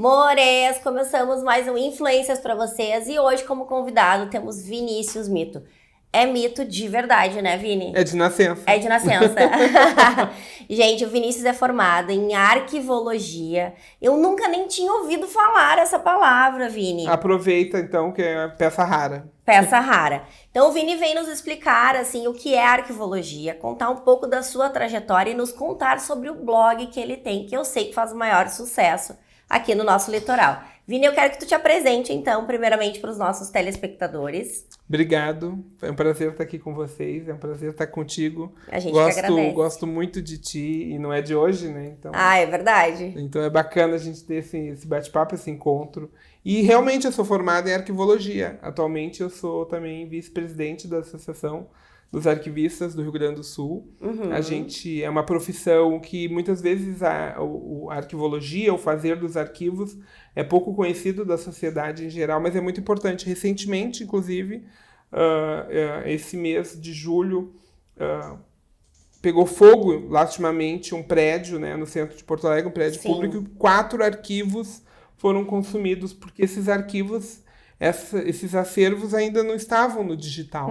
Mores, começamos mais um Influências para vocês e hoje como convidado temos Vinícius Mito. É mito de verdade, né, Vini? É de nascença. É de nascença. Gente, o Vinícius é formado em arquivologia. Eu nunca nem tinha ouvido falar essa palavra, Vini. Aproveita, então, que é peça rara. Peça rara. Então, o Vini vem nos explicar, assim, o que é arquivologia, contar um pouco da sua trajetória e nos contar sobre o blog que ele tem, que eu sei que faz o maior sucesso aqui no nosso litoral. Vini, eu quero que tu te apresente, então, primeiramente para os nossos telespectadores. Obrigado, é um prazer estar aqui com vocês, é um prazer estar contigo. A gente que agradece. Gosto muito de ti e não é de hoje, né? Então, é verdade. Então é bacana a gente ter esse bate-papo, esse encontro. E realmente eu sou formado em arquivologia. Atualmente eu sou também vice-presidente da Associação dos Arquivistas do Rio Grande do Sul. A gente é uma profissão que muitas vezes a arquivologia, o fazer dos arquivos, é pouco conhecido da sociedade em geral, mas é muito importante. Recentemente, inclusive, esse mês de julho, pegou fogo, lastimamente, um prédio, né, no centro de Porto Alegre, um prédio público, e 4 arquivos foram consumidos, porque esses arquivos, esses acervos ainda não estavam no digital.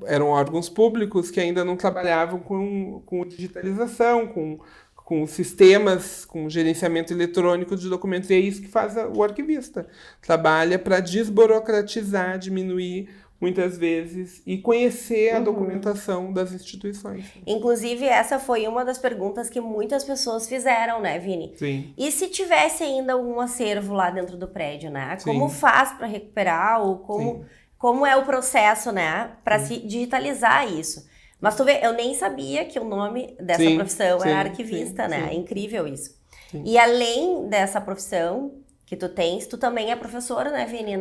Eram órgãos públicos que ainda não trabalhavam com digitalização, com sistemas, com gerenciamento eletrônico de documentos. E é isso que faz o arquivista. Trabalha para desburocratizar, diminuir muitas vezes, e conhecer a documentação das instituições. Inclusive, essa foi uma das perguntas que muitas pessoas fizeram, né, Vini? Sim. E se tivesse ainda algum acervo lá dentro do prédio, né? Sim. Como faz para recuperar ou como é o processo, né, para se digitalizar isso? Mas tu vê, eu nem sabia que o nome dessa profissão era arquivista, né? É incrível isso. Sim. E além dessa profissão que tu tens, tu também é professora, né, Vini?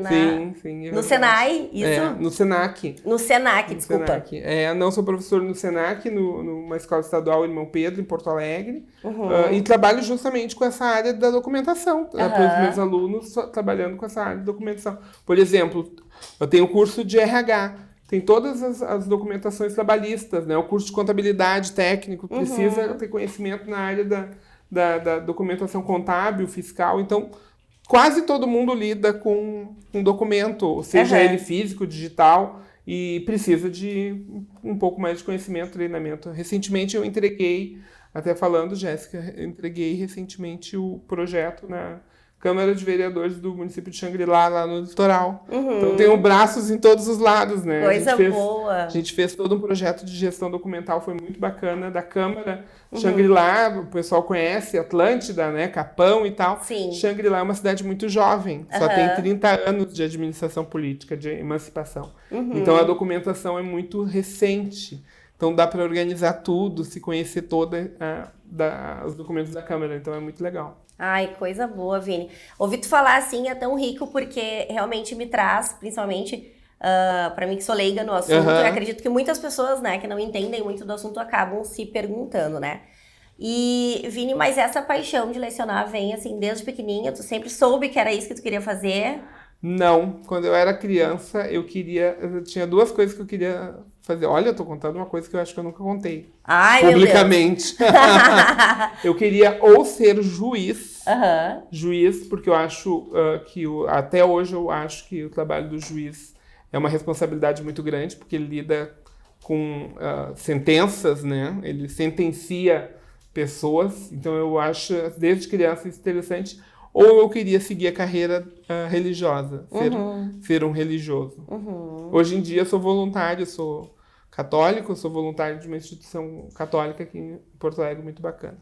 Sim. No Senai, isso? No Senac. No Senac, desculpa. Senac. Não, sou professor no Senac, numa escola estadual Irmão Pedro, em Porto Alegre. E trabalho justamente com essa área da documentação. Para os meus alunos, trabalhando com essa área de documentação. Por exemplo, eu tenho curso de RH. Tem todas as documentações trabalhistas, né? O curso de contabilidade técnico precisa ter conhecimento na área da documentação contábil, fiscal. Então, quase todo mundo lida com um documento, seja ele físico, digital, e precisa de um pouco mais de conhecimento, treinamento. Recentemente eu entreguei, até falando, Jéssica, entreguei recentemente o projeto na Câmara de Vereadores do município de Xangri-Lá, lá no litoral. Então tenho braços em todos os lados, né? Coisa boa! A gente fez todo um projeto de gestão documental, foi muito bacana, da Câmara. Xangri-Lá, o pessoal conhece, Atlântida, né? Capão e tal. Sim. Xangri-Lá é uma cidade muito jovem, só tem 30 anos de administração política, de emancipação. Então a documentação é muito recente. Então dá para organizar tudo, se conhecer toda os documentos da Câmara. Então é muito legal. Ai, coisa boa, Vini. Ouvir tu falar assim é tão rico porque realmente me traz, principalmente para mim que sou leiga no assunto, eu acredito que muitas pessoas, né, que não entendem muito do assunto acabam se perguntando, né? E, Vini, mas essa paixão de lecionar vem assim desde pequenininha? Tu sempre soube que era isso que tu queria fazer? Não, quando eu era criança, eu tinha 2 coisas que eu queria fazer. Olha, eu tô contando uma coisa que eu acho que eu nunca contei. Ai, publicamente. Meu Deus. Eu queria ou ser juiz, porque eu acho que até hoje eu acho que o trabalho do juiz é uma responsabilidade muito grande, porque ele lida com sentenças, né? Ele sentencia pessoas, então eu acho desde criança isso interessante. Ou eu queria seguir a carreira religiosa, ser um religioso. Hoje em dia eu sou voluntário, sou católico, sou voluntário de uma instituição católica aqui em Porto Alegre, muito bacana.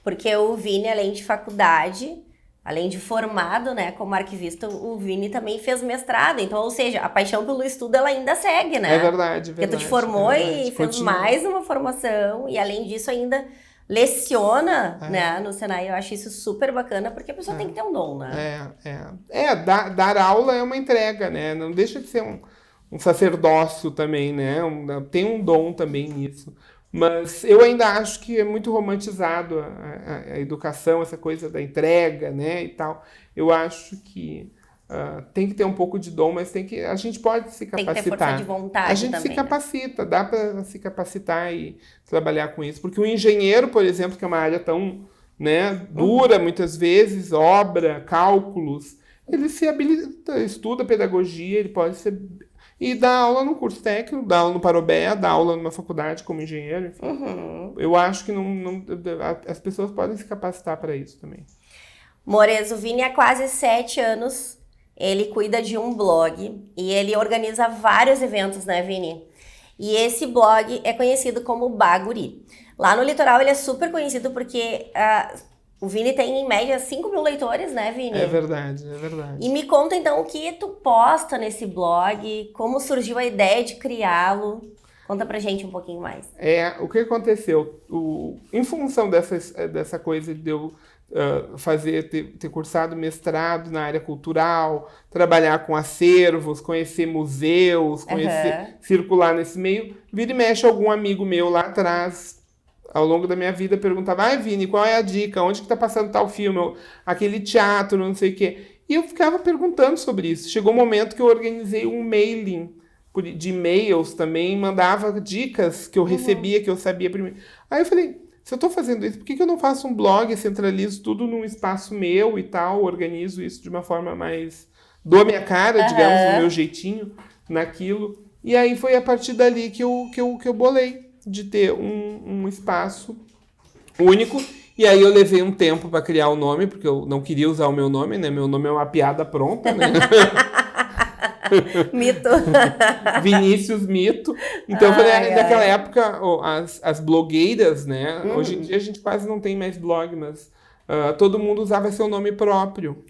Porque o Vini, além de faculdade, além de formado, né, como arquivista, o Vini também fez mestrado. Então, ou seja, a paixão pelo estudo, ela ainda segue, né? É verdade. Porque tu te formou e fez mais uma formação, e além disso ainda leciona, né, no Senai. Eu acho isso super bacana, porque a pessoa tem que ter um dom, né? Dar aula é uma entrega, né? Não deixa de ser um sacerdócio também, né? Tem um dom também nisso. Mas eu ainda acho que é muito romantizado a educação, essa coisa da entrega, né, e tal. Eu acho que tem que ter um pouco de dom, mas a gente pode se capacitar. Tem que ter força de vontade. A gente também, se capacita, dá para se capacitar e trabalhar com isso. Porque o engenheiro, por exemplo, que é uma área tão, né, dura muitas vezes, obra, cálculos, ele se habilita, estuda pedagogia, ele pode ser... E dá aula no curso técnico, dá aula no Parobé, dá aula numa faculdade como engenheiro, enfim. Eu acho que as pessoas podem se capacitar para isso também. Mores, o Vini há quase 7 anos, ele cuida de um blog e ele organiza vários eventos, né, Vini? E esse blog é conhecido como Baguri. Lá no litoral ele é super conhecido porque o Vini tem em média 5 mil leitores, né, Vini? É verdade, é verdade. E me conta então o que tu posta nesse blog, como surgiu a ideia de criá-lo. Conta pra gente um pouquinho mais. O que aconteceu? Em função dessa coisa de eu ter cursado mestrado na área cultural, trabalhar com acervos, conhecer museus, circular nesse meio, vira e mexe algum amigo meu lá atrás, ao longo da minha vida, perguntava: Vini, qual é a dica? Onde que tá passando tal filme? Aquele teatro, não sei o quê. E eu ficava perguntando sobre isso. Chegou um momento que eu organizei um mailing de e-mails também, mandava dicas que eu recebia, que eu sabia primeiro. Aí eu falei, se eu estou fazendo isso, por que eu não faço um blog, centralizo tudo num espaço meu e tal, organizo isso de uma forma mais... dou a minha cara, digamos, do meu jeitinho naquilo. E aí foi a partir dali que eu bolei, de ter um espaço único. E aí eu levei um tempo para criar o nome, porque eu não queria usar o meu nome, né? Meu nome é uma piada pronta, né? Mito. Vinícius Mito. Então, naquela época, as blogueiras, né? Hoje em dia a gente quase não tem mais blog, mas todo mundo usava seu nome próprio.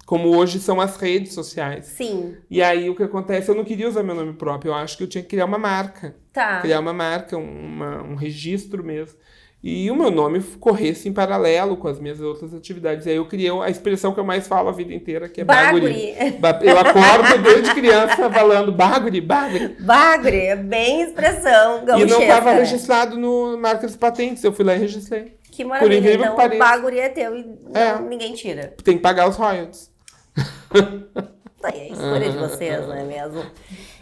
Como hoje são as redes sociais. Sim. E aí o que acontece, eu não queria usar meu nome próprio, eu acho que eu tinha que criar uma marca. Criar uma marca, um registro mesmo. E o meu nome corresse em paralelo com as minhas outras atividades. E aí eu criei a expressão que eu mais falo a vida inteira, que é Baguri. Eu acordo desde criança falando Baguri, Baguri. Baguri, é bem expressão gauchesca. E não estava registrado no Marcas e Patentes, eu fui lá e registrei. Que maravilha, então o Baguri é teu e ninguém tira. Tem que pagar os royalties. É a escolha de vocês, não é mesmo?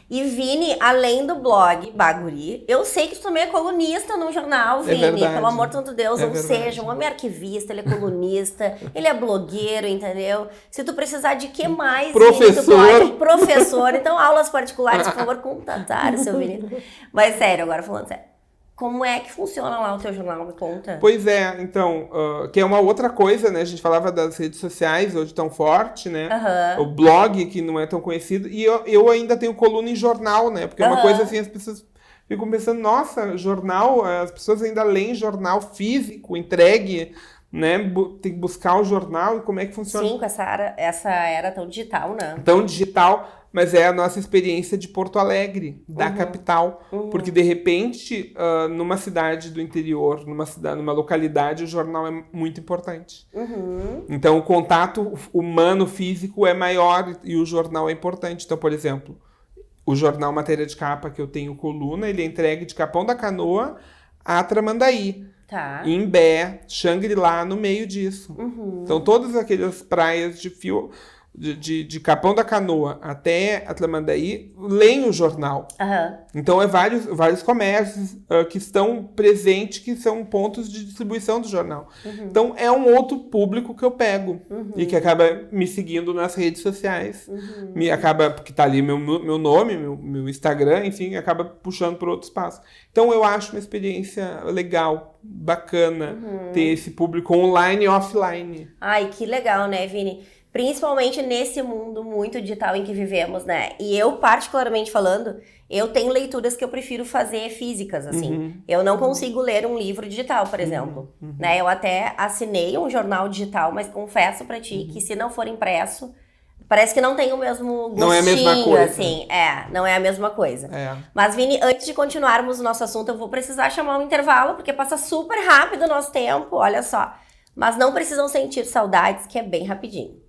E Vini, além do blog Baguri, eu sei que tu também é colunista num jornal, Vini. Pelo amor de santo Deus, ou seja, um homem arquivista, ele é colunista, ele é blogueiro, entendeu? Se tu precisar de que mais, professor. Vini, tu pode, professor. Então, aulas particulares, por favor, contatar o seu Vini. Mas sério, agora falando sério. Como é que funciona lá o teu jornal? Me conta. Pois é, então, que é uma outra coisa, né? A gente falava das redes sociais, hoje tão forte, né? O blog, que não é tão conhecido. E eu ainda tenho coluna em jornal, né? Porque é uma coisa assim, as pessoas ficam pensando, nossa, jornal, as pessoas ainda leem jornal físico, entregue, né? Tem que buscar o jornal e como é que funciona. Sim, com essa era tão digital, né? Tão digital, mas é a nossa experiência de Porto Alegre, da capital. Porque, de repente, numa cidade do interior, numa localidade, o jornal é muito importante. Então, o contato humano, físico, é maior e o jornal é importante. Então, por exemplo, o jornal Matéria de Capa, que eu tenho coluna, ele é entregue de Capão da Canoa a Tramandaí. Imbé, Xangri-Lá, no meio disso. Então, todas aquelas praias de Capão da Canoa até Tramandaí leem o jornal. Então, é vários comércios que estão presentes, que são pontos de distribuição do jornal. Então, é um outro público que eu pego e que acaba me seguindo nas redes sociais. Porque tá ali meu nome, meu Instagram, enfim, acaba puxando para outro espaço. Então, eu acho uma experiência legal, bacana, ter esse público online e offline. Ai, que legal, né, Vini? Principalmente nesse mundo muito digital em que vivemos, né? E eu, particularmente falando, eu tenho leituras que eu prefiro fazer físicas, assim. Eu não consigo ler um livro digital, por exemplo. Né? Eu até assinei um jornal digital, mas confesso pra ti que se não for impresso, parece que não tem o mesmo gostinho, não é a mesma coisa. Assim. Não é a mesma coisa. Mas, Vini, antes de continuarmos o nosso assunto, eu vou precisar chamar um intervalo, porque passa super rápido o nosso tempo, olha só. Mas não precisam sentir saudades, que é bem rapidinho.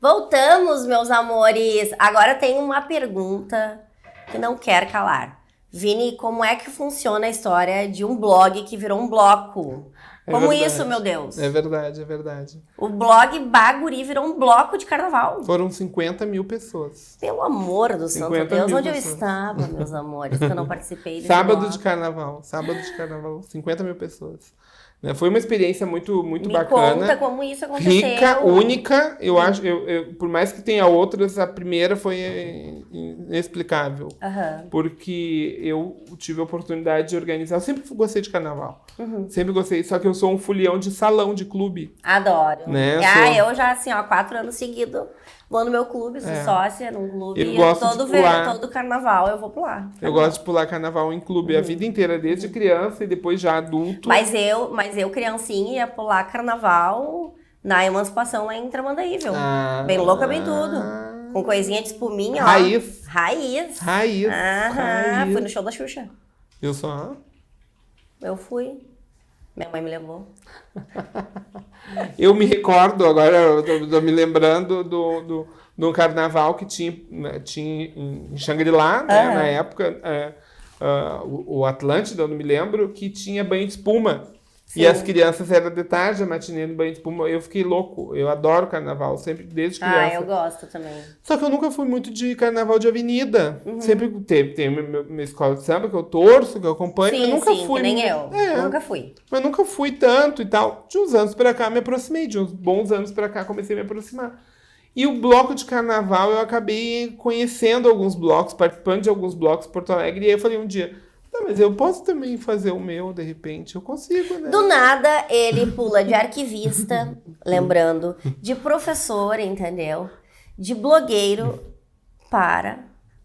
Voltamos, meus amores! Agora tem uma pergunta que não quer calar. Vini, como é que funciona a história de um blog que virou um bloco? Como isso, meu Deus? É verdade, é verdade. O blog Baguri virou um bloco de carnaval. Foram 50 mil pessoas. Pelo amor do santo Deus, onde eu estava, meus amores, que eu não participei desse Sábado bloco. de carnaval, 50 mil pessoas. Né? Foi uma experiência muito Me bacana. conta como isso aconteceu. Rica, única, eu acho, por mais que tenha outras, a primeira foi inexplicável. Porque eu tive a oportunidade de organizar. Eu sempre gostei de carnaval. Sempre gostei, só que eu sou um folião de salão, de clube. Adoro. Né? Eu já, assim, 4 anos seguidos vou no meu clube, sou sócia num clube. Eu gosto todo de pular. todo carnaval eu vou pular. Eu gosto de pular carnaval em clube a vida inteira, desde criança e depois já adulto. Mas eu criancinha, ia pular carnaval na Emancipação lá em Tramandaível. Bem louca, bem tudo. Com coisinha de espuminha, Raiz. Raiz. Raiz. Raiz. Fui no show da Xuxa. Eu só... Eu fui. Minha mãe me levou. Eu me recordo, agora eu tô me lembrando do carnaval que tinha em Xangri-Lá, né, na época, o Atlântida, eu não me lembro, que tinha banho de espuma. Sim. E as crianças eram de tarde, a matinê no banho de espuma. Eu fiquei louco. Eu adoro carnaval, sempre desde criança. Eu gosto também. Só que eu nunca fui muito de carnaval de avenida. Sempre tem minha escola de samba que eu torço, que eu acompanho. Sim, eu nunca que fui. nem eu. Nunca fui. Mas nunca fui tanto e tal. De uns anos pra cá me aproximei. De uns bons anos pra cá comecei a me aproximar. E o bloco de carnaval eu acabei conhecendo alguns blocos, participando de alguns blocos em Porto Alegre. E aí eu falei um dia... mas eu posso também fazer o meu, de repente. Eu consigo, né? Do nada, ele pula de arquivista, lembrando, de professor, entendeu? De blogueiro para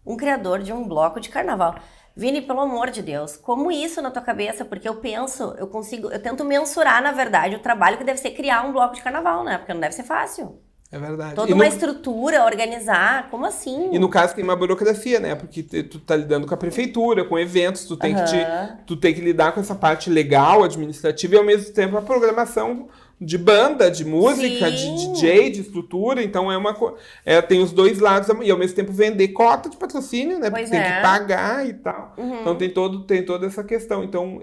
um criador de um bloco de carnaval. Vini, pelo amor de Deus, como isso na tua cabeça? Porque eu tento mensurar, na verdade, o trabalho que deve ser criar um bloco de carnaval, né? Porque não deve ser fácil. É verdade. Toda uma estrutura, organizar, como assim? E no caso tem uma burocracia, né? Porque tu tá lidando com a prefeitura, com eventos, tu tem que lidar com essa parte legal, administrativa e ao mesmo tempo a programação de banda, de música, de DJ, de estrutura. Então tem os dois lados e ao mesmo tempo vender cota de patrocínio, né? Porque tem que pagar e tal. Então tem toda essa questão. Então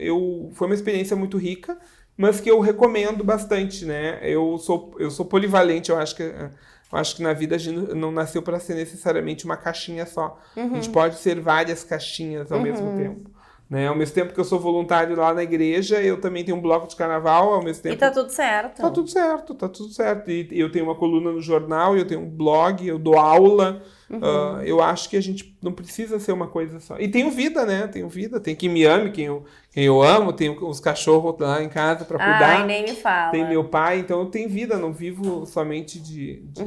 foi uma experiência muito rica, mas que eu recomendo bastante, né? Eu sou polivalente, eu acho que na vida a gente não nasceu para ser necessariamente uma caixinha só. A gente pode ser várias caixinhas ao mesmo tempo. Né? Ao mesmo tempo que eu sou voluntário lá na igreja, eu também tenho um bloco de carnaval, ao mesmo tempo... E tá tudo certo. Tá tudo certo. E eu tenho uma coluna no jornal, eu tenho um blog, eu dou aula. Eu acho que a gente não precisa ser uma coisa só. E tenho vida, né? Tem quem me ame, quem eu amo, tenho os cachorros lá em casa para cuidar. Ai, nem me fala. Tem meu pai, então eu tenho vida, não vivo somente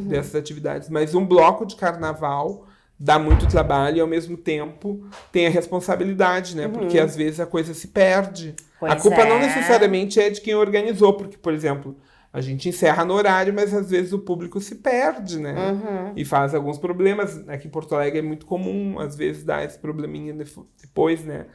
dessas atividades. Mas um bloco de carnaval dá muito trabalho e ao mesmo tempo tem a responsabilidade, né? Porque às vezes a coisa se perde. A culpa não necessariamente é de quem organizou, porque, por exemplo, a gente encerra no horário, mas às vezes o público se perde, né? E faz alguns problemas. Aqui em Porto Alegre é muito comum, às vezes, dar esse probleminha depois, né?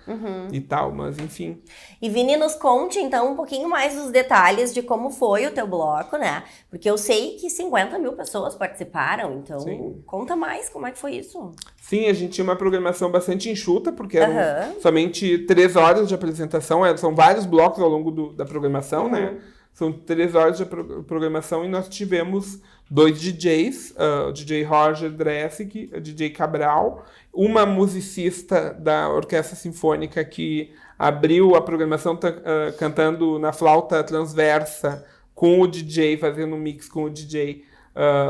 E tal, mas enfim. E Vini, nos conte, então, um pouquinho mais dos detalhes de como foi o teu bloco, né? Porque eu sei que 50 mil pessoas participaram, então conta mais como é que foi isso. Sim, a gente tinha uma programação bastante enxuta, porque eram somente 3 horas de apresentação, são vários blocos ao longo da programação, né? São 3 horas de programação e nós tivemos 2 DJs, o DJ Roger Dressic, o DJ Cabral, uma musicista da Orquestra Sinfônica que abriu a programação cantando na flauta transversa com o DJ, fazendo um mix com o DJ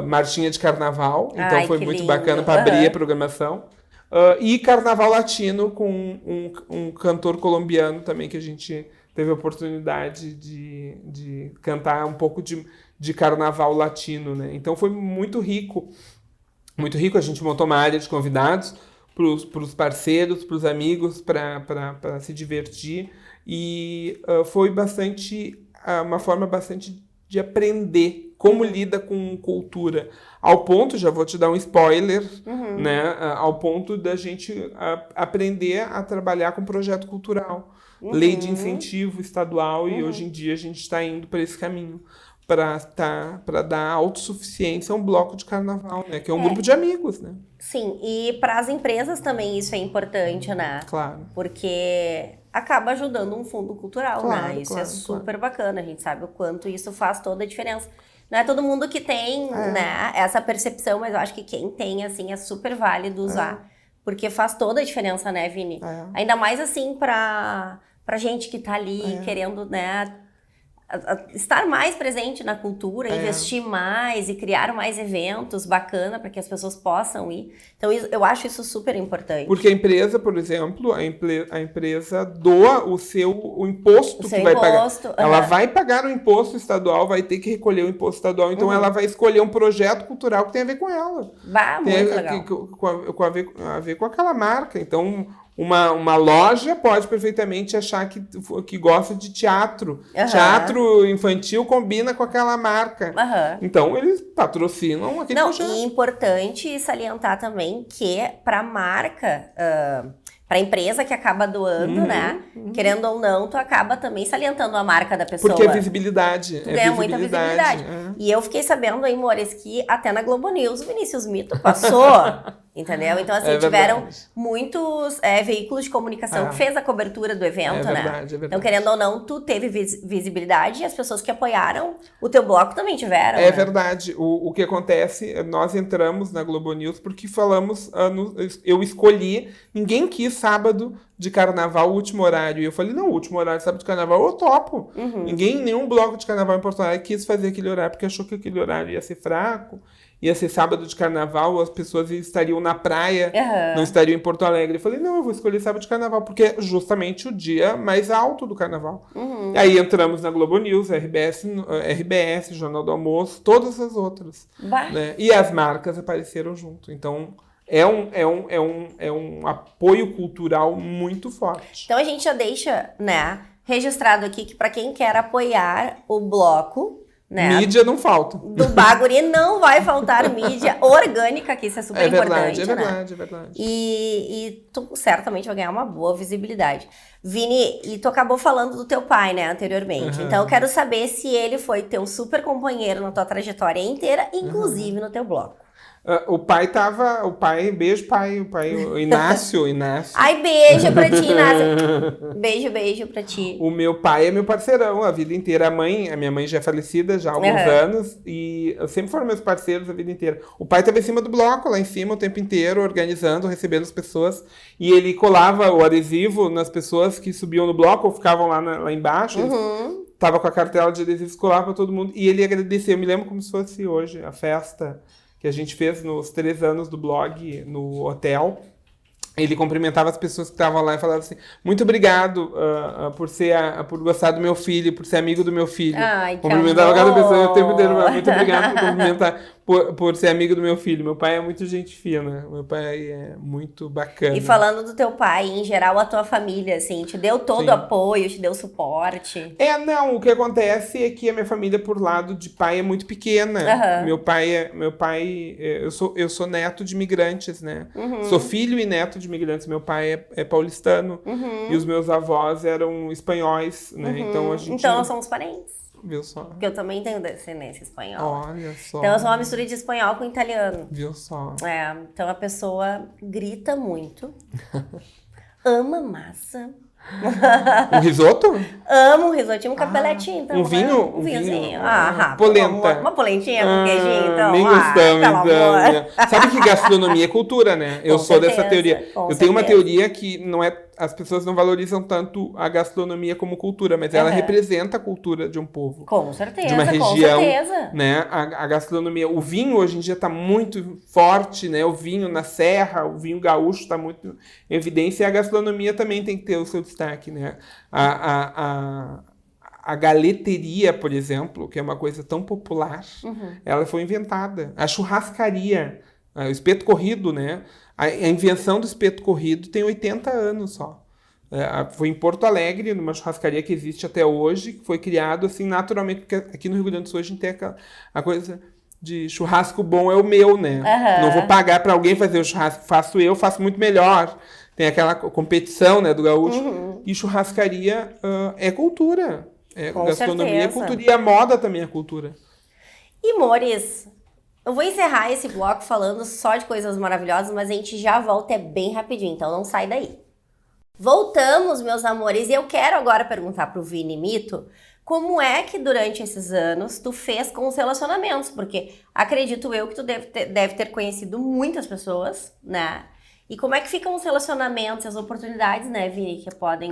Marchinha de Carnaval. Então foi muito bacana para abrir a programação. E Carnaval Latino com um cantor colombiano também que a gente... teve a oportunidade de cantar um pouco de carnaval latino, né? Então foi muito rico. Muito rico. A gente montou uma área de convidados para os parceiros, para os amigos, para se divertir. E foi uma forma bastante de aprender como lida com cultura. Ao ponto, já vou te dar um spoiler, né? Ao ponto da gente aprender a trabalhar com projeto cultural. Lei de incentivo estadual e hoje em dia a gente está indo para esse caminho para dar autossuficiência a um bloco de carnaval, né? Que é um grupo de amigos, né? Sim, e para as empresas também isso é importante, né? Claro. Porque acaba ajudando um fundo cultural, né? Isso é super bacana, a gente sabe o quanto isso faz toda a diferença. Não é todo mundo que tem né, essa percepção, mas eu acho que quem tem, assim, é super válido usar. Porque faz toda a diferença, né, Vini? Ainda mais, assim, pra gente que tá ali querendo, né, estar mais presente na cultura, investir mais e criar mais eventos bacana para que as pessoas possam ir. Então, eu acho isso super importante. Porque a empresa, por exemplo, a empresa doa o imposto que vai pagar. Ela vai pagar o imposto estadual, vai ter que recolher o imposto estadual, então ela vai escolher um projeto cultural que tem a ver com ela. Muito legal. A ver com aquela marca. Então, uma loja pode perfeitamente achar que gosta de teatro. Teatro infantil combina com aquela marca. Então, eles patrocinam aquele projeto. E é importante salientar também que para a marca, para a empresa que acaba doando, né? Querendo ou não, tu acaba também salientando a marca da pessoa. Porque é visibilidade. Tu ganha muita visibilidade. E eu fiquei sabendo aí, Mores, que até na Globo News o Vinícius Mito passou. Entendeu? Então, assim, tiveram muitos veículos de comunicação que fez a cobertura do evento, né? Verdade. Então, querendo ou não, tu teve visibilidade e as pessoas que apoiaram o teu bloco também tiveram. É verdade. O que acontece, nós entramos na Globo News porque falamos, eu escolhi, ninguém quis sábado de carnaval, o último horário. E eu falei, não, o último horário, sábado de carnaval, eu topo. Nenhum bloco de carnaval em Porto Alegre quis fazer aquele horário, porque achou que aquele horário ia ser fraco. Ia ser sábado de carnaval, as pessoas estariam na praia, não estariam em Porto Alegre. Eu falei, não, eu vou escolher sábado de carnaval, porque é justamente o dia mais alto do carnaval. Aí entramos na Globo News, RBS, Jornal do Almoço, todas as outras. Né? E as marcas apareceram junto. Então, é um apoio cultural muito forte. Então, a gente já deixa, né, registrado aqui que para quem quer apoiar o bloco, né? Mídia não falta. Do Baguri não vai faltar mídia orgânica, que isso é super importante. É verdade. E tu certamente vai ganhar uma boa visibilidade. Vini, e tu acabou falando do teu pai, né, anteriormente. Então eu quero saber se ele foi teu super companheiro na tua trajetória inteira, inclusive no teu bloco. Beijo pai, o Inácio. Ai, beijo pra ti, Inácio. Beijo pra ti. O meu pai é meu parceirão a vida inteira. A minha mãe já é falecida já há alguns anos e sempre foram meus parceiros a vida inteira. O pai estava em cima do bloco, lá em cima, o tempo inteiro, organizando, recebendo as pessoas. E ele colava o adesivo nas pessoas que subiam no bloco ou ficavam lá embaixo. Tava com a cartela de adesivos, colava pra todo mundo. E ele agradeceu. Eu me lembro como se fosse hoje, a festa que a gente fez nos 3 anos do blog no hotel. Ele cumprimentava as pessoas que estavam lá e falava assim, muito obrigado por gostar do meu filho, por ser amigo do meu filho. Ai, que cumprimentava cada pessoa o tempo inteiro, muito obrigado por cumprimentar, por ser amigo do meu filho. Meu pai é muito gente fina, meu pai é muito bacana. E falando do teu pai, em geral, a tua família, assim, te deu todo o apoio, te deu suporte? Não, o que acontece é que a minha família, por lado de pai, é muito pequena. Meu pai, eu sou neto de imigrantes, né? Sou filho e neto de imigrantes. Meu pai é paulistano e os meus avós eram espanhóis, né? Então nós somos parentes. Viu só? Porque eu também tenho descendência espanhola. Olha só. Então eu sou uma mistura de espanhol com italiano. Viu só? Então a pessoa grita muito, ama massa. Um risoto? Amo um risotinho, um capeletinho. Então, um vinho? Um vinhozinho. Polenta. Uma polentinha com queijinho, então. Nem gostamos, então. Sabe que gastronomia é cultura, né? Eu sou dessa teoria. Eu tenho uma teoria que não é... As pessoas não valorizam tanto a gastronomia como cultura, mas ela representa a cultura de um povo. Com certeza, de uma região, com certeza. Né? A gastronomia... O vinho hoje em dia está muito forte, né? O vinho na serra, o vinho gaúcho está muito em evidência. E a gastronomia também tem que ter o seu destaque, né? A galeteria, por exemplo, que é uma coisa tão popular, ela foi inventada. A churrascaria, o espeto corrido, né? A invenção do espeto corrido tem 80 anos só. Foi em Porto Alegre, numa churrascaria que existe até hoje, que foi criado assim naturalmente, porque aqui no Rio Grande do Sul a gente tem a coisa de churrasco bom é o meu, né? Não vou pagar para alguém fazer o churrasco, faço muito melhor. Tem aquela competição, né, do gaúcho. E churrascaria é cultura. Gastronomia é cultura. E a moda também é cultura. E, Mores, eu vou encerrar esse bloco falando só de coisas maravilhosas, mas a gente já volta, é bem rapidinho, então não sai daí. Voltamos, meus amores, e eu quero agora perguntar pro Vini Mito como é que durante esses anos tu fez com os relacionamentos, porque acredito eu que tu deve ter conhecido muitas pessoas, né? E como é que ficam os relacionamentos, as oportunidades, né, Vini, que podem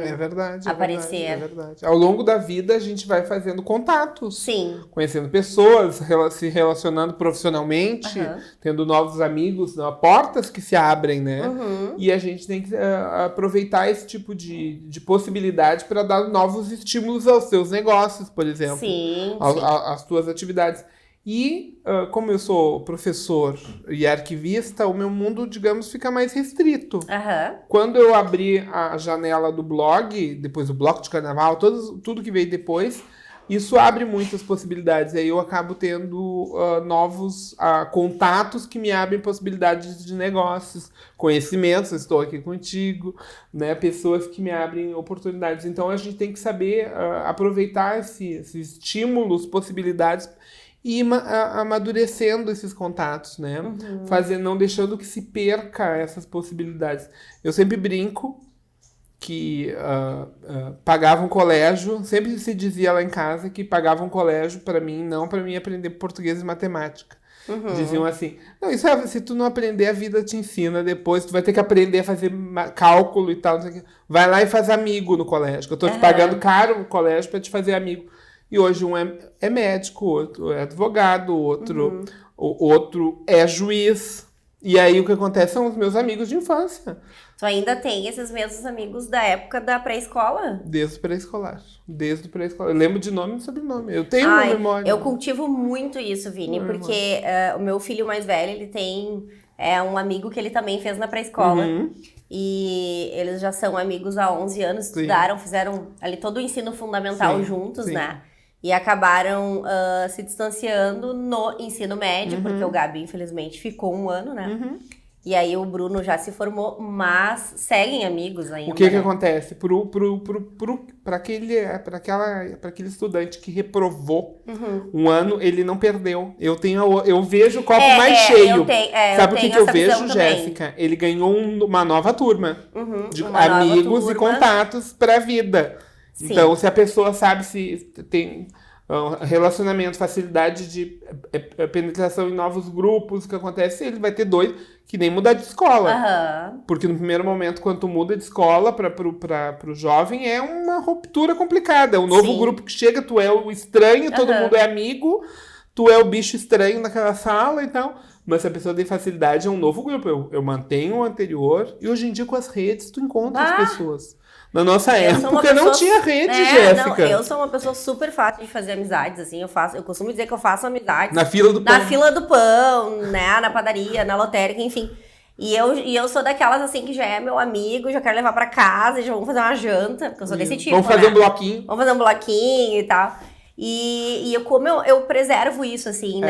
aparecer? É verdade. Ao longo da vida, a gente vai fazendo contatos. Sim. Conhecendo pessoas, se relacionando profissionalmente, tendo novos amigos, portas que se abrem, né? E a gente tem que aproveitar esse tipo de possibilidade para dar novos estímulos aos seus negócios, por exemplo. Sim. Às tuas atividades. E, como eu sou professor e arquivista, o meu mundo, digamos, fica mais restrito. Quando eu abri a janela do blog, depois o bloco de carnaval, tudo que veio depois, isso abre muitas possibilidades. Aí eu acabo tendo novos contatos que me abrem possibilidades de negócios, conhecimentos, estou aqui contigo, né? Pessoas que me abrem oportunidades. Então a gente tem que saber aproveitar esses estímulos, possibilidades, e amadurecendo esses contatos, né? Não deixando que se perca essas possibilidades. Eu sempre brinco que pagavam colégio, sempre se dizia lá em casa que pagavam colégio para mim, não para mim aprender português e matemática. Diziam assim, não, isso se tu não aprender, a vida te ensina depois, tu vai ter que aprender a fazer cálculo e tal, não sei o quê. Vai lá e faz amigo no colégio, que eu tô te pagando caro no colégio para te fazer amigo. E hoje um é médico, outro é advogado, outro é juiz. E aí o que acontece são os meus amigos de infância. Tu ainda tem esses mesmos amigos da época da pré-escola? Desde o pré-escolar. Eu lembro de nome e sobrenome. Eu tenho uma memória. Eu cultivo muito isso, Vini, porque o meu filho mais velho, ele tem um amigo que ele também fez na pré-escola. E eles já são amigos há 11 anos, estudaram, fizeram ali todo o ensino fundamental juntos, né? E acabaram se distanciando no ensino médio, porque o Gabi, infelizmente, ficou 1 ano, né? E aí o Bruno já se formou, mas seguem amigos ainda. O que acontece? Para aquele estudante que reprovou 1 ano, ele não perdeu. Eu vejo o copo mais cheio. Sabe o que eu vejo, Jéssica? Ele ganhou uma nova turma de amigos e contatos para a vida. Sim. Então, se a pessoa sabe se tem relacionamento, facilidade de penetração em novos grupos, o que acontece, ele vai ter 2, que nem mudar de escola. Porque no primeiro momento, quando tu muda de escola pro jovem, é uma ruptura complicada. É um novo grupo que chega, tu é o estranho, todo mundo é amigo, tu é o bicho estranho naquela sala e tal. Mas se a pessoa tem facilidade, é um novo grupo. Eu mantenho o anterior, e hoje em dia com as redes, tu encontra as pessoas. Na nossa época não tinha rede, Jéssica. Não, eu sou uma pessoa super fácil de fazer amizades, assim, eu costumo dizer que eu faço amizades na fila do pão. Na fila do pão, né, na padaria, na lotérica, enfim. E eu sou daquelas, assim, que já é meu amigo, já quero levar pra casa, já vamos fazer uma janta, porque eu sou desse tipo, Vamos fazer um bloquinho. Vamos fazer um bloquinho e tal. E como eu preservo isso, assim,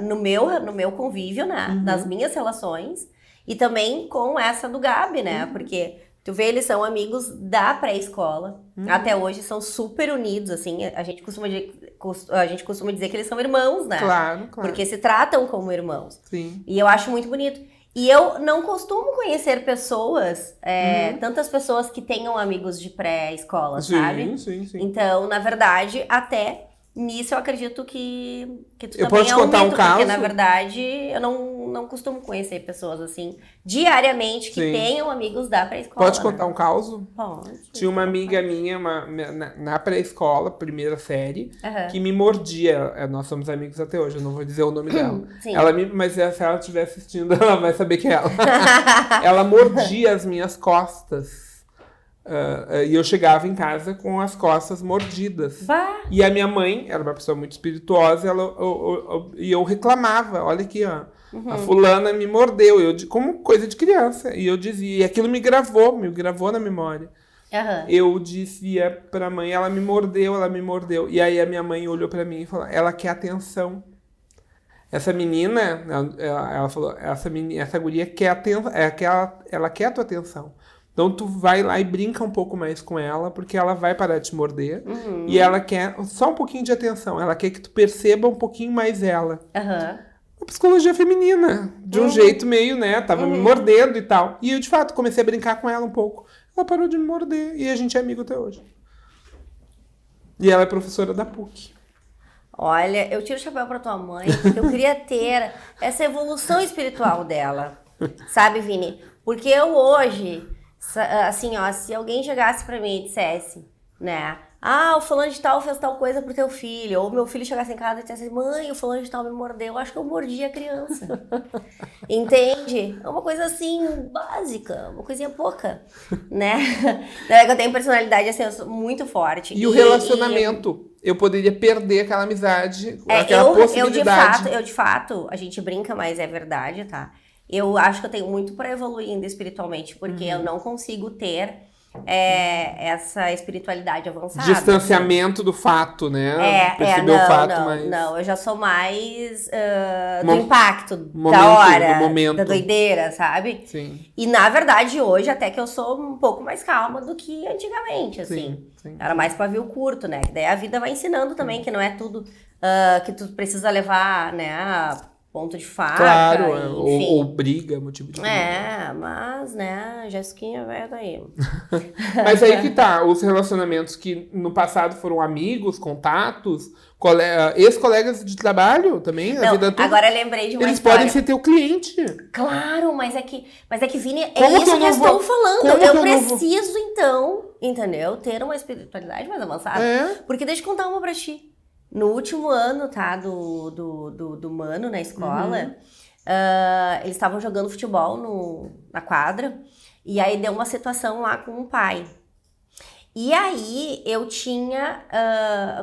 no meu convívio, né, nas minhas relações, e também com essa do Gabi, né, porque... Tu vê, eles são amigos da pré-escola. Até hoje são super unidos, assim. A gente costuma dizer que eles são irmãos, né? Claro. Porque se tratam como irmãos. Sim. E eu acho muito bonito. E eu não costumo conhecer pessoas, tantas pessoas que tenham amigos de pré-escola, sabe? Sim. Então, na verdade, até nisso eu acredito que tu eu também posso te contar um caso? Porque, na verdade, eu não costumo conhecer pessoas, assim, diariamente, que tenham amigos da pré-escola. Pode contar um caso? Pode. Tinha uma amiga minha na pré-escola, primeira série, que me mordia. Nós somos amigos até hoje, eu não vou dizer o nome dela. Mas se ela estiver assistindo, ela vai saber que é ela. Ela mordia as minhas costas. E eu chegava em casa com as costas mordidas. E a minha mãe era uma pessoa muito espirituosa, e eu reclamava, olha aqui, ó, a fulana me mordeu, como coisa de criança. E eu dizia, e aquilo me gravou na memória. Eu dizia pra mãe, ela me mordeu. E aí a minha mãe olhou pra mim e falou, ela quer atenção. Essa menina, ela falou, essa guria quer atenção, ela quer a tua atenção. Então, tu vai lá e brinca um pouco mais com ela, porque ela vai parar de te morder. E ela quer só um pouquinho de atenção. Ela quer que tu perceba um pouquinho mais ela. Uma psicologia feminina. De um jeito meio, né? Tava me mordendo e tal. E eu, de fato, comecei a brincar com ela um pouco. Ela parou de me morder. E a gente é amigo até hoje. E ela é professora da PUC. Olha, eu tiro o chapéu pra tua mãe, porque eu queria ter essa evolução espiritual dela. Sabe, Vini? Porque eu hoje, assim, ó, se alguém chegasse pra mim e dissesse, né? O fulano de tal fez tal coisa pro teu filho. Ou meu filho chegasse em casa e dissesse, mãe, o fulano de tal me mordeu. Eu acho que eu mordi a criança. Entende? É uma coisa assim, básica, uma coisinha pouca, né? Eu tenho personalidade assim, eu sou muito forte. E o relacionamento, eu poderia perder aquela amizade, aquela possibilidade. Eu de fato, a gente brinca, mas é verdade, tá? Eu acho que eu tenho muito pra evoluir ainda espiritualmente, porque eu não consigo ter essa espiritualidade avançada. Distanciamento do fato, né? Perceber o fato, mas... Não, eu já sou mais do impacto, da hora, da doideira, sabe? Sim. E na verdade hoje até que eu sou um pouco mais calma do que antigamente, assim. Sim. Era mais pavio curto, né? Daí a vida vai ensinando também que não é tudo que tu precisa levar, né? Ponto de faca, claro, enfim. Ou briga, motivo de briga. Mas, né, Jessiquinha vai daí. Mas aí que tá, os relacionamentos que no passado foram amigos, contatos, ex-colegas de trabalho também, não, a vida toda. Agora eu lembrei de uma Eles história. podem ser teu cliente. Claro, mas é que Vini, é isso que eu estou falando. Eu preciso, então, entendeu? Ter uma espiritualidade mais avançada. Porque deixa eu contar uma pra ti. No último ano, tá, do Mano na escola, eles estavam jogando futebol na quadra, e aí deu uma situação lá com o pai. E aí eu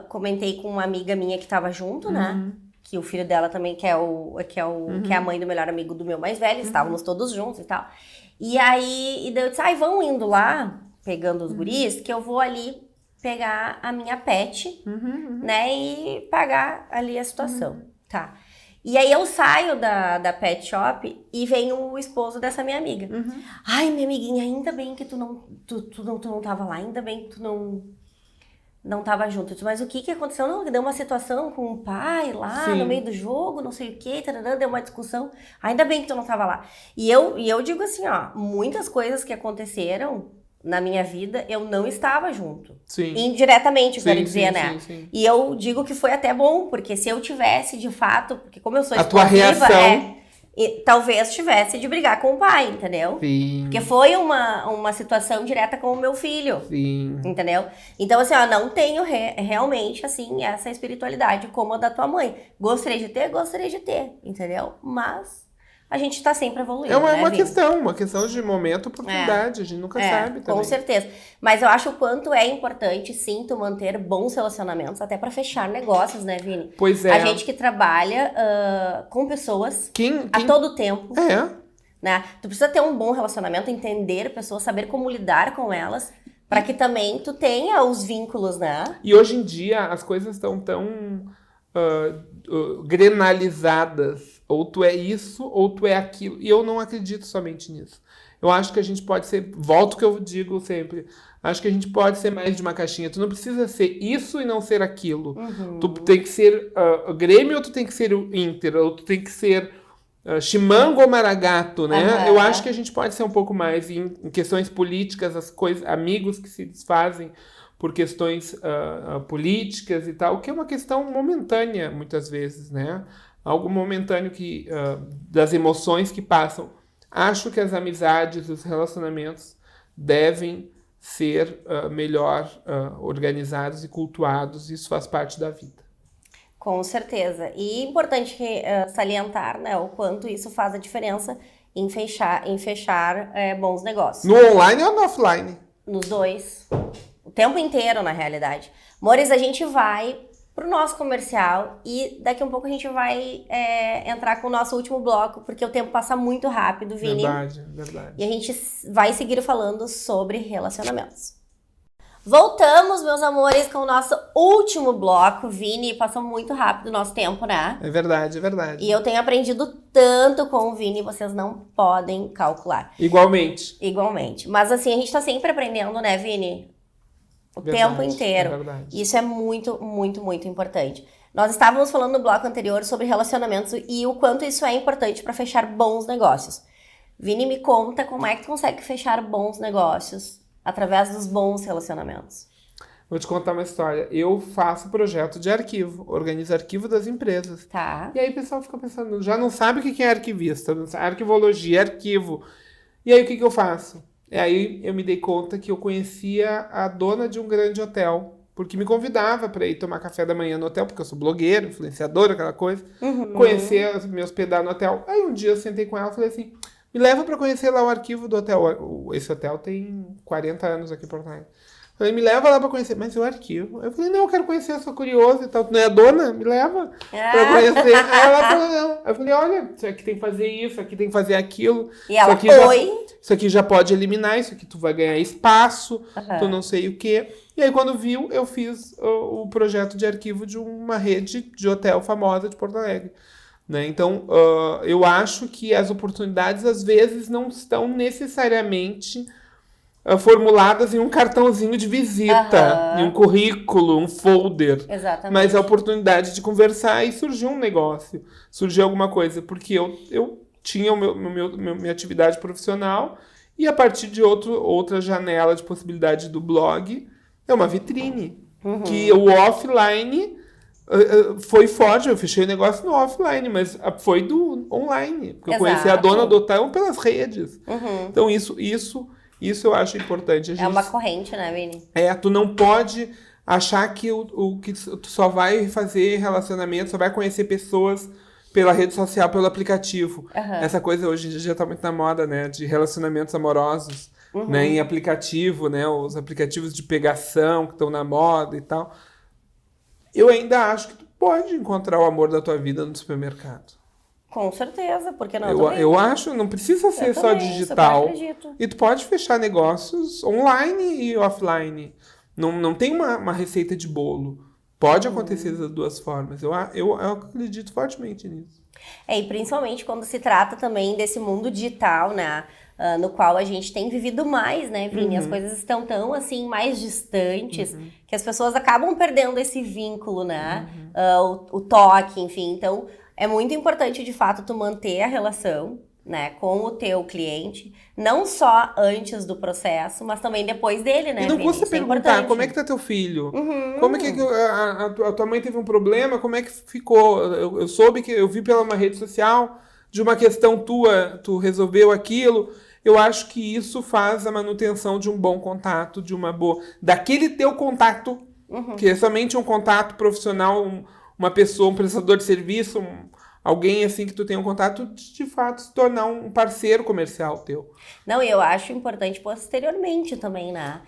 comentei com uma amiga minha que tava junto, né, que o filho dela também, que é a mãe do melhor amigo do meu mais velho, estávamos todos juntos e tal. E aí daí eu disse, vão indo lá, pegando os guris, que eu vou ali pegar a minha pet, né, e pagar ali a situação, tá? E aí eu saio da pet shop e vem o esposo dessa minha amiga. Ai, minha amiguinha, ainda bem que tu não tava lá, ainda bem que tu não tava junto. Mas o que aconteceu? Não, deu uma situação com o pai lá, no meio do jogo, não sei o quê, deu uma discussão. Ainda bem que tu não tava lá. E eu digo assim, ó, muitas coisas que aconteceram na minha vida, eu não estava junto. Sim. Indiretamente, eu quero dizer, né? Sim. E eu digo que foi até bom, porque se eu tivesse, de fato, porque como eu sou a tua reação talvez tivesse de brigar com o pai, entendeu? Sim. Porque foi uma situação direta com o meu filho. Sim. Entendeu? Então, assim, ó, não tenho realmente, assim, essa espiritualidade como a da tua mãe. Gostaria de ter, entendeu? Mas a gente tá sempre evoluindo, É uma questão de momento, oportunidade, a gente nunca sabe também. Com certeza. Mas eu acho o quanto é importante, sim, tu manter bons relacionamentos, até pra fechar negócios, né, Vini? Pois é. A gente que trabalha com pessoas a todo tempo. Né? Tu precisa ter um bom relacionamento, entender pessoas, saber como lidar com elas, pra que também tu tenha os vínculos, né? E hoje em dia as coisas estão tão grenalizadas. Ou tu é isso, ou tu é aquilo. E eu não acredito somente nisso. Eu acho que a gente pode ser... Volto que eu digo sempre. Acho que a gente pode ser mais de uma caixinha. Tu não precisa ser isso e não ser aquilo. Tu tem que ser o Grêmio, ou tu tem que ser o Inter. Ou tu tem que ser Chimango ou Maragato, né? Eu acho que a gente pode ser um pouco mais em questões políticas, as coisas, amigos que se desfazem por questões políticas e tal, que é uma questão momentânea, muitas vezes, né? Algo momentâneo das emoções que passam. Acho que as amizades, os relacionamentos devem ser melhor organizados e cultuados. Isso faz parte da vida. Com certeza. E é importante salientar, né, o quanto isso faz a diferença em fechar bons negócios. No online ou no offline? Nos dois. O tempo inteiro, na realidade. Mores, a gente vai pro nosso comercial e daqui a um pouco a gente vai entrar com o nosso último bloco, porque o tempo passa muito rápido, Vini. Verdade. E a gente vai seguir falando sobre relacionamentos. Voltamos, meus amores, com o nosso último bloco. Vini, passou muito rápido o nosso tempo, né? É verdade. E eu tenho aprendido tanto com o Vini, vocês não podem calcular. Igualmente. Mas assim, a gente tá sempre aprendendo, né, Vini? O tempo inteiro. É verdade. Isso é muito, muito, muito importante. Nós estávamos falando no bloco anterior sobre relacionamentos e o quanto isso é importante para fechar bons negócios. Vini, me conta como é que tu consegue fechar bons negócios através dos bons relacionamentos. Vou te contar uma história. Eu faço projeto de arquivo, organizo arquivo das empresas. Tá. E aí o pessoal fica pensando, já não sabe o que é arquivista, arquivologia, arquivo. E aí, o que eu faço? Aí eu me dei conta que eu conhecia a dona de um grande hotel, porque me convidava para ir tomar café da manhã no hotel, porque eu sou blogueiro, influenciador, aquela coisa. Conhecer, me hospedar no hotel. Aí um dia eu sentei com ela e falei assim, me leva para conhecer lá o arquivo do hotel. Esse hotel tem 40 anos aqui em Porto Alegre. Falei, me leva lá pra conhecer. Mas o arquivo? Eu falei, não, eu quero conhecer, eu sou curioso e tal. Tu não é a dona? Me leva pra conhecer. Aí ela falou, não. Eu falei, olha, isso aqui tem que fazer isso, aqui tem que fazer aquilo. E ela isso aqui já pode eliminar, isso aqui tu vai ganhar espaço, tu não sei o quê. E aí, quando viu, eu fiz o projeto de arquivo de uma rede de hotel famosa de Porto Alegre. Né? Então, eu acho que as oportunidades, às vezes, não estão necessariamente formuladas em um cartãozinho de visita, em um currículo, um folder. Exatamente. Mas a oportunidade de conversar e surgiu um negócio, surgiu alguma coisa. Porque eu tinha minha atividade profissional e a partir de outra janela de possibilidade do blog, é uma vitrine. Que o offline foi forte, eu fechei o negócio no offline, mas foi do online. Porque eu conheci a dona do hotel pelas redes. Então isso eu acho importante. É uma corrente, né, Vini? Tu não pode achar que que tu só vai fazer relacionamento, só vai conhecer pessoas pela rede social, pelo aplicativo. Essa coisa hoje em dia já tá muito na moda, né? De relacionamentos amorosos, né? Em aplicativo, né? Os aplicativos de pegação que estão na moda e tal. Eu ainda acho que tu pode encontrar o amor da tua vida no supermercado. Com certeza, porque não? Eu acho, não precisa ser só digital. E tu pode fechar negócios online e offline. Não tem uma receita de bolo. Pode acontecer das duas formas. Eu acredito fortemente nisso. E principalmente quando se trata também desse mundo digital, né? No qual a gente tem vivido mais, né, Vini? As coisas estão tão, assim, mais distantes que as pessoas acabam perdendo esse vínculo, né? O toque, enfim. Então, é muito importante, de fato, tu manter a relação, né, com o teu cliente, não só antes do processo, mas também depois dele, né, E não Vini? custa perguntar, como é que tá teu filho? Como é que a tua mãe teve um problema? Como é que ficou? Eu soube que eu vi pela uma rede social de uma questão tua, tu resolveu aquilo. Eu acho que isso faz a manutenção de um bom contato, de uma boa... Daquele teu contato, que é somente um contato profissional, uma pessoa, um prestador de serviço, alguém assim que tu tenha um contato, de fato se tornar um parceiro comercial teu. Não, e eu acho importante posteriormente também, né?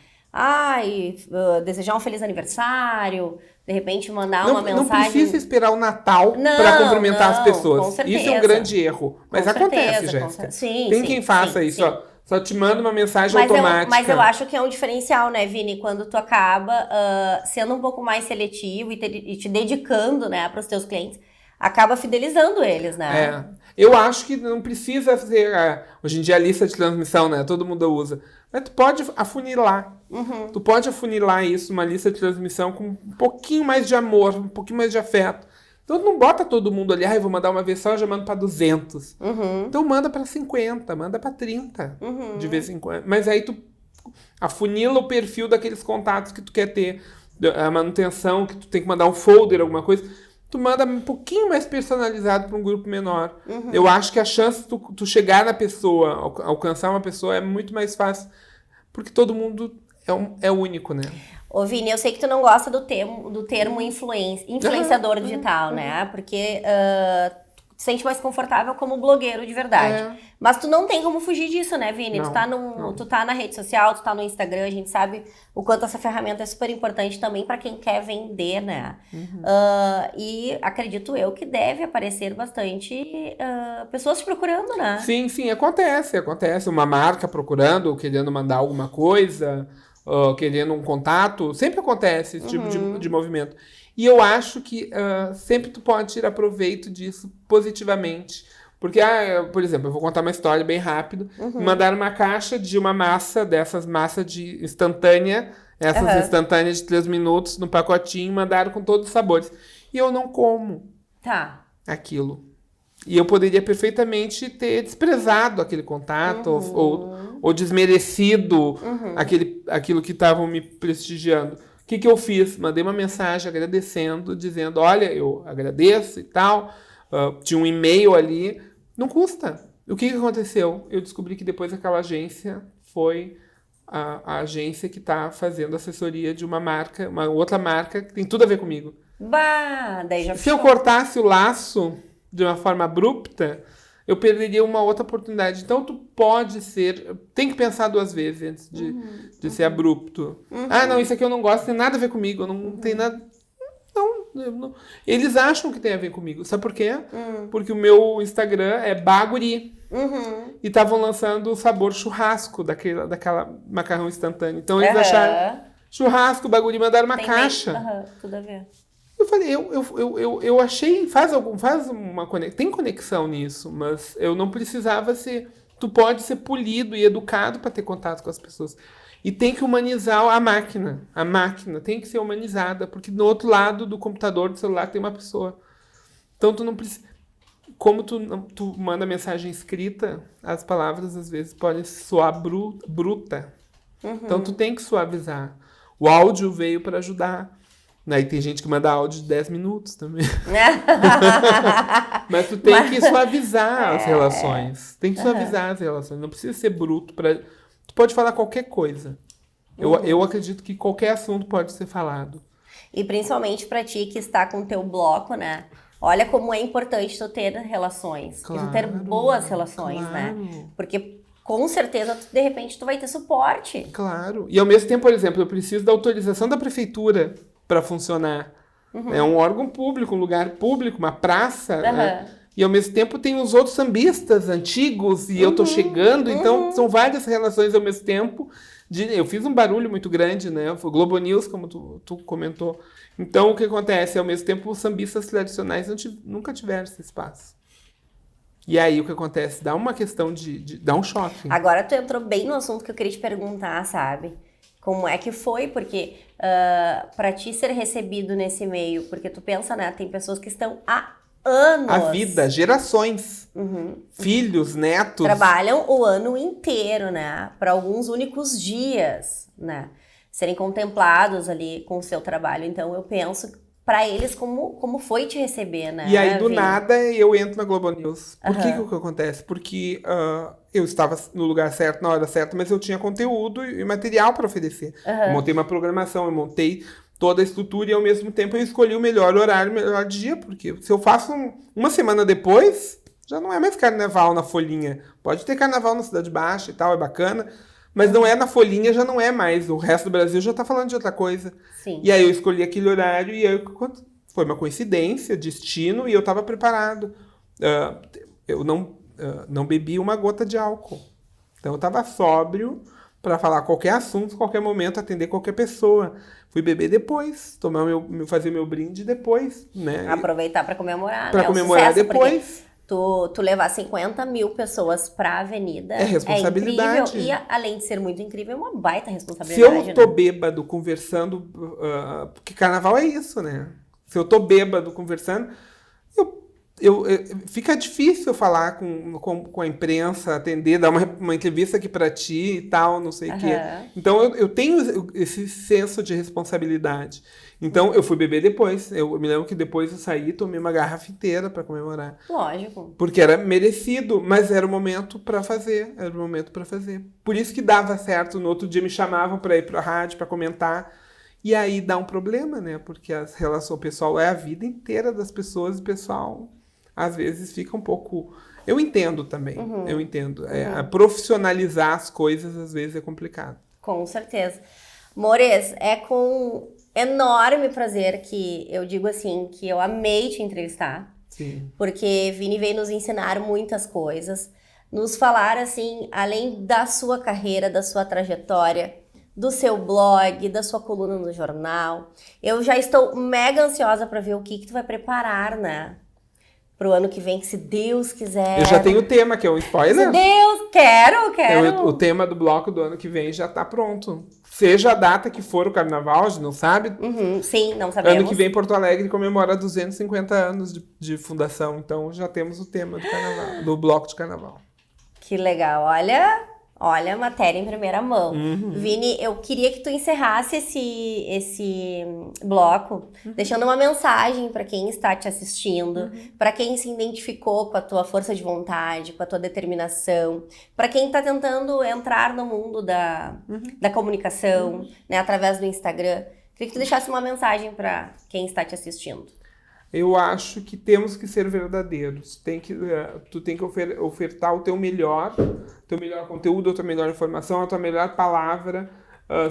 Desejar um feliz aniversário, de repente mandar uma mensagem... Não precisa esperar o Natal para cumprimentar as pessoas. Com certeza. Isso é um grande erro. Mas acontece, Jéssica. Tem quem faça isso, ó. Só te manda uma mensagem automática. Mas eu acho que é um diferencial, né, Vini? Quando tu acaba sendo um pouco mais seletivo e te dedicando, né, para os teus clientes, acaba fidelizando eles, né? Eu acho que não precisa ser... hoje em dia a lista de transmissão, né? Todo mundo usa. Mas tu pode afunilar. Tu pode afunilar isso, uma lista de transmissão com um pouquinho mais de amor, um pouquinho mais de afeto. Então não bota todo mundo ali, eu vou mandar uma vez só, eu já mando para 200. Então manda para 50, manda para 30 de vez em quando. Mas aí tu afunila o perfil daqueles contatos que tu quer ter, a manutenção, que tu tem que mandar um folder, alguma coisa. Tu manda um pouquinho mais personalizado para um grupo menor. Eu acho que a chance de tu chegar na pessoa, alcançar uma pessoa é muito mais fácil, porque todo mundo é único, né? Ô, Vini, eu sei que tu não gosta do termo influenciador digital, né? Porque tu te sente mais confortável como blogueiro de verdade. Mas tu não tem como fugir disso, né, Vini? Tu tá na rede social, tu tá no Instagram, a gente sabe o quanto essa ferramenta é super importante também para quem quer vender, né? E acredito eu que deve aparecer bastante pessoas te procurando, né? Sim, acontece. Uma marca procurando, querendo mandar alguma coisa... querendo um contato, sempre acontece esse tipo de movimento. E eu acho que sempre tu pode tirar proveito disso positivamente. Porque, por exemplo, eu vou contar uma história bem rápido. Me mandaram uma caixa de uma massa, dessas massas de instantânea, essas instantâneas de 3 minutos no pacotinho, mandaram com todos os sabores. E eu não como aquilo. E eu poderia perfeitamente ter desprezado aquele contato ou desmerecido aquilo que estavam me prestigiando. O que eu fiz? Mandei uma mensagem agradecendo, dizendo, olha, eu agradeço e tal. Tinha um e-mail ali. Não custa. O que aconteceu? Eu descobri que depois aquela agência foi a agência que tá fazendo assessoria de uma marca, uma outra marca que tem tudo a ver comigo. Bah, daí já Se eu cortasse o laço de uma forma abrupta, eu perderia uma outra oportunidade. Então, tu pode ser... Tem que pensar 2 vezes antes de ser abrupto. Ah, não, isso aqui eu não gosto, tem nada a ver comigo. Não tem nada... Não. Eles acham que tem a ver comigo. Sabe por quê? Porque o meu Instagram é Baguri. E estavam lançando o sabor churrasco daquela macarrão instantâneo. Então, eles acharam... Churrasco, Baguri, mandaram uma caixa. Tudo a ver. Eu falei, eu achei, faz uma conexão, tem conexão nisso, mas eu não precisava ser, tu pode ser polido e educado para ter contato com as pessoas. E tem que humanizar a máquina tem que ser humanizada, porque do outro lado do computador, do celular, tem uma pessoa. Então tu não precisa, como tu manda mensagem escrita, as palavras às vezes podem soar bruta. Então tu tem que suavizar. O áudio veio para ajudar. Aí tem gente que manda áudio de 10 minutos também. Mas tu tem que suavizar as relações. Tem que suavizar as relações. Não precisa ser bruto. Tu pode falar qualquer coisa. Eu acredito que qualquer assunto pode ser falado. E principalmente pra ti que está com o teu bloco, né? Olha como é importante tu ter relações. Claro, tu ter boas relações, né? Porque com certeza, de repente, tu vai ter suporte. Claro. E ao mesmo tempo, por exemplo, eu preciso da autorização da prefeitura para funcionar. É um órgão público, um lugar público, uma praça, né? E ao mesmo tempo tem os outros sambistas antigos e eu tô chegando, então são várias relações ao mesmo tempo. Eu fiz um barulho muito grande, né? Foi o Globo News, como tu comentou. Então o que acontece? Ao mesmo tempo os sambistas tradicionais nunca tiveram esse espaço. E aí o que acontece? Dá uma questão dá um choque. Agora tu entrou bem no assunto que eu queria te perguntar, sabe? Como é que foi? Porque para ti ser recebido nesse meio, porque tu pensa, né? Tem pessoas que estão há anos. A vida, gerações. Filhos, netos. Trabalham o ano inteiro, né? Para alguns únicos dias, né? Serem contemplados ali com o seu trabalho. Então eu penso para eles como foi te receber, né? E aí do nada eu entro na Globo News. Por que acontece? Porque eu estava no lugar certo, na hora certa, mas eu tinha conteúdo e material para oferecer. Eu montei uma programação, eu montei toda a estrutura e ao mesmo tempo eu escolhi o melhor horário, o melhor dia, porque se eu faço uma semana depois, já não é mais carnaval na Folhinha. Pode ter carnaval na Cidade Baixa e tal, é bacana, mas não é na Folhinha, já não é mais. O resto do Brasil já tá falando de outra coisa. Sim. E aí eu escolhi aquele horário e aí foi uma coincidência, destino, e eu estava preparado. Eu não bebi uma gota de álcool. Então eu estava sóbrio para falar qualquer assunto, qualquer momento, atender qualquer pessoa. Fui beber depois, fazer meu brinde depois, né? Aproveitar para comemorar, para né? comemorar depois. Tu levar 50 mil pessoas pra avenida é responsabilidade. É incrível. E além de ser muito incrível, é uma baita responsabilidade. Se eu tô bêbado conversando, porque carnaval é isso, né? Se eu tô bêbado conversando, fica difícil falar com a imprensa, atender, dar uma entrevista aqui pra ti e tal, não sei o quê. Então eu tenho esse senso de responsabilidade. Então eu fui beber depois. Eu me lembro que depois eu saí e tomei uma garrafa inteira pra comemorar. Lógico. Porque era merecido, mas era o momento pra fazer. Por isso que dava certo. No outro dia me chamavam pra ir pra rádio, pra comentar. E aí dá um problema, né? Porque a relação pessoal é a vida inteira das pessoas e o pessoal às vezes fica um pouco... Eu entendo também, eu entendo. Profissionalizar as coisas às vezes é complicado. Com certeza. Mores, é com enorme prazer que eu digo assim, que eu amei te entrevistar. Sim. Porque Vini veio nos ensinar muitas coisas, nos falar assim, além da sua carreira, da sua trajetória, do seu blog, da sua coluna no jornal. Eu já estou mega ansiosa para ver o que tu vai preparar, né? Pro ano que vem, que se Deus quiser... Eu já tenho o tema, que é um spoiler. Se Deus... Quero! O tema do bloco do ano que vem já tá pronto. Seja a data que for o carnaval, a gente não sabe. Sim, não sabemos. Ano que vem, Porto Alegre comemora 250 anos de fundação. Então, já temos o tema do carnaval, do bloco de carnaval. Que legal. Olha, Olha, matéria em primeira mão. Vini, eu queria que tu encerrasse esse bloco deixando uma mensagem para quem está te assistindo, para quem se identificou com a tua força de vontade, com a tua determinação, para quem está tentando entrar no mundo da comunicação, né, através do Instagram. Queria que tu deixasse uma mensagem para quem está te assistindo. Eu acho que temos que ser verdadeiros. Tu tem que ofertar o teu melhor conteúdo, a tua melhor informação, a tua melhor palavra,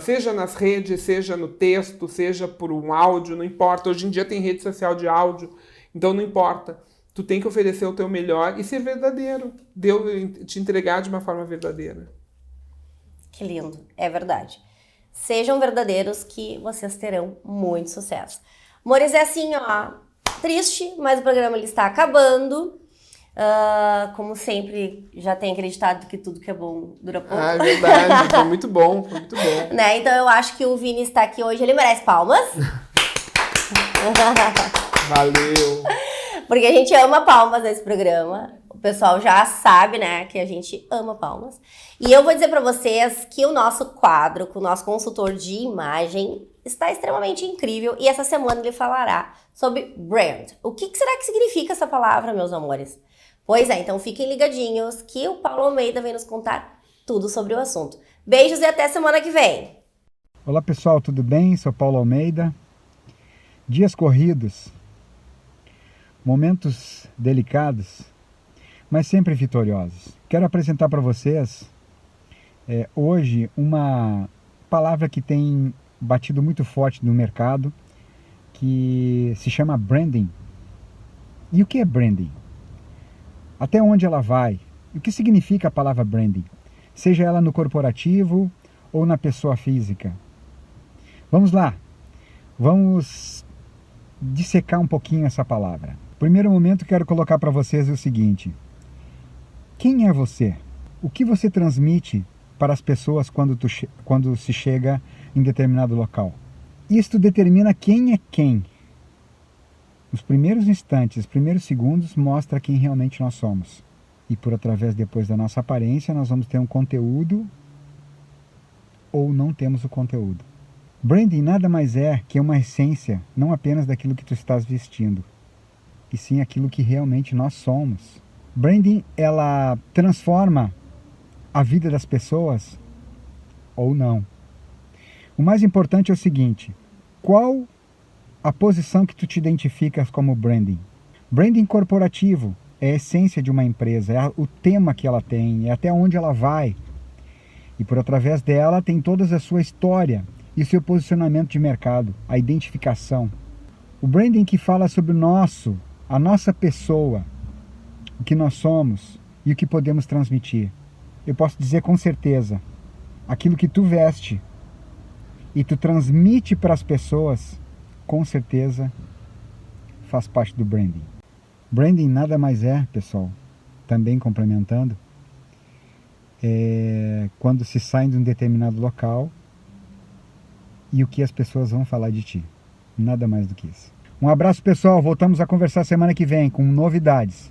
seja nas redes, seja no texto, seja por um áudio, não importa. Hoje em dia tem rede social de áudio, então não importa. Tu tem que oferecer o teu melhor e ser verdadeiro. Deus te entregar de uma forma verdadeira. Que lindo, é verdade. Sejam verdadeiros que vocês terão muito sucesso. Amores, é assim, ó. Triste, mas o programa ele está acabando. Como sempre, já tenho acreditado que tudo que é bom dura pouco. É verdade, foi muito bom, Né? Então eu acho que o Vini está aqui hoje, ele merece palmas. Valeu. Porque a gente ama palmas nesse programa. O pessoal já sabe, né, que a gente ama palmas. E eu vou dizer para vocês que o nosso quadro, com o nosso consultor de imagem, está extremamente incrível. E essa semana ele falará sobre brand. O que será que significa essa palavra, meus amores? Pois é, então fiquem ligadinhos que o Paulo Almeida vem nos contar tudo sobre o assunto. Beijos e até semana que vem. Olá pessoal, tudo bem? Sou Paulo Almeida. Dias corridos, momentos delicados, mas sempre vitoriosos. Quero apresentar para vocês hoje uma palavra que tem batido muito forte no mercado, que se chama branding. E o que é branding? Até onde ela vai? O que significa a palavra branding? Seja ela no corporativo ou na pessoa física. Vamos lá, vamos dissecar um pouquinho essa palavra. Primeiro momento, quero colocar para vocês o seguinte: quem é você? O que você transmite para as pessoas quando se chega em determinado local? Isto determina quem é quem. Os primeiros instantes, os primeiros segundos mostra quem realmente nós somos. E por através depois da nossa aparência, nós vamos ter um conteúdo ou não temos o conteúdo. Branding nada mais é que uma essência, não apenas daquilo que tu estás vestindo, e sim aquilo que realmente nós somos. Branding, ela transforma a vida das pessoas ou não. O mais importante é o seguinte: qual a posição que tu te identificas como branding? Branding corporativo é a essência de uma empresa, é o tema que ela tem, é até onde ela vai. E por através dela tem toda a sua história e seu posicionamento de mercado, a identificação. O branding que fala sobre a nossa pessoa, o que nós somos e o que podemos transmitir. Eu posso dizer com certeza, aquilo que tu veste e tu transmite para as pessoas, com certeza faz parte do branding. Branding nada mais é, pessoal, também complementando, quando se sai de um determinado local e o que as pessoas vão falar de ti. Nada mais do que isso. Um abraço, pessoal. Voltamos a conversar semana que vem com novidades.